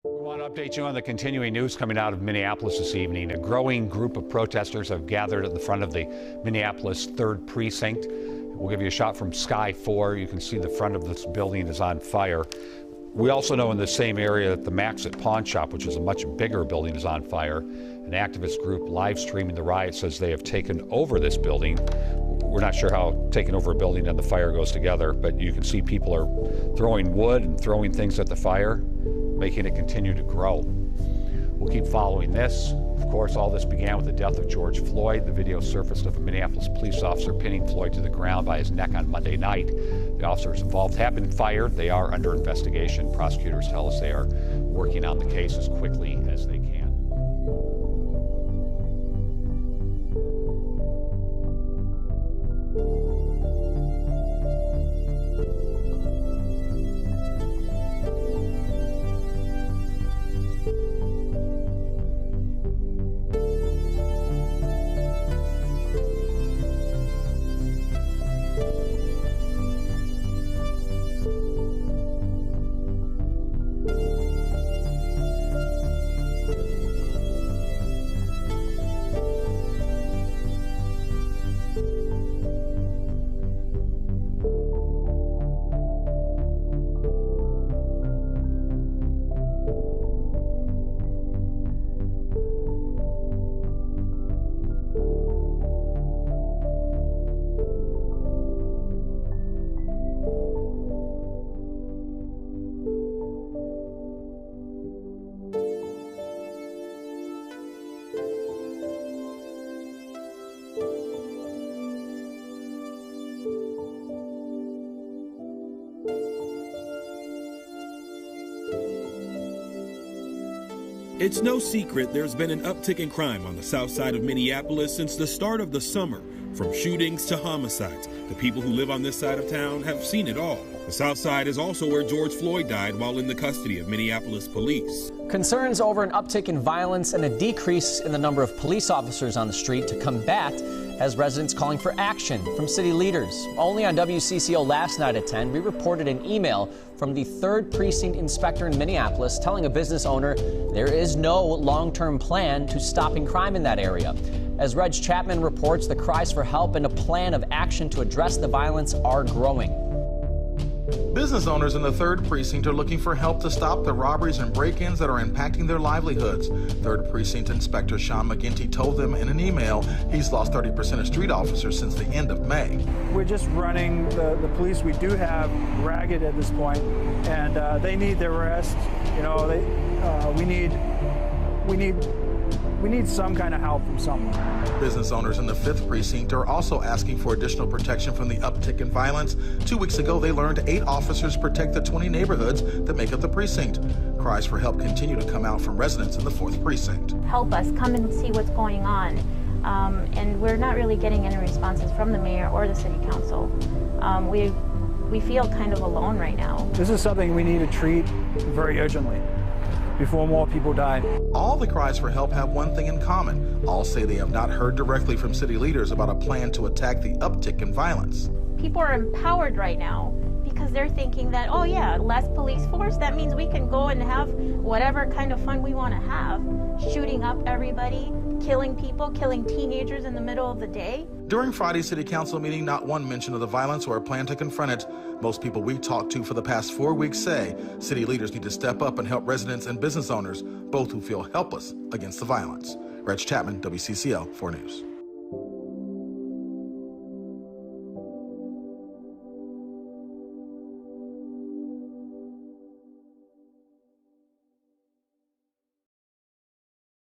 We want to update you on the continuing news coming out of Minneapolis this evening. A growing group of protesters have gathered at the front of the Minneapolis 3rd Precinct. We'll give you a shot from Sky 4. You can see the front of this building is on fire. We also know in the same area that the Maxit Pawn Shop, which is a much bigger building, is on fire. An activist group live streaming the riot says they have taken over this building. We're not sure how taking over a building and the fire goes together, but you can see people are throwing wood and throwing things at the fire, making it continue to grow. We'll keep following this. Of course, all this began with the death of George Floyd. The video surfaced of a Minneapolis police officer pinning Floyd to the ground by his neck on Monday night. The officers involved have been fired. They are under investigation. Prosecutors tell us they are working on the case as quickly as they can. It's no secret there's been an uptick in crime on the south side of Minneapolis since the start of the summer. From shootings to homicides, the people who live on this side of town have seen it all. The south side is also where George Floyd died while in the custody of Minneapolis police. Concerns over an uptick in violence and a decrease in the number of police officers on the street to combat has residents calling for action from city leaders. Only on WCCO last night at 10, we reported an email from the 3rd Precinct inspector in Minneapolis telling a business owner there is no long-term plan to stopping crime in that area. As Reg Chapman reports, the cries for help and a plan of action to address the violence are growing. Business owners in the 3rd Precinct are looking for help to stop the robberies and break-ins that are impacting their livelihoods. 3rd Precinct Inspector Sean McGinty told them in an email he's lost 30% of street officers since the end of May. We're just running the police we do have ragged at this point, and they need their rest. You know, we need some kind of help from someone. Business owners in the 5th Precinct are also asking for additional protection from the uptick in violence. 2 weeks ago, they learned 8 officers protect the 20 neighborhoods that make up the precinct. Cries for help continue to come out from residents in the 4th Precinct. Help us, come and see what's going on. And we're not really getting any responses from the mayor or the city council. We feel kind of alone right now. This is something we need to treat very urgently before more people die. All the cries for help have one thing in common. All say they have not heard directly from city leaders about a plan to attack the uptick in violence. People are empowered right now because they're thinking that, oh yeah, less police force, that means we can go and have whatever kind of fun we want to have. Shooting up everybody, killing people, killing teenagers in the middle of the day. During Friday's city council meeting, not one mention of the violence or a plan to confront it. Most people we talked to for the past 4 weeks say city leaders need to step up and help residents and business owners, both who feel helpless against the violence. Reg Chapman, WCCO 4 News.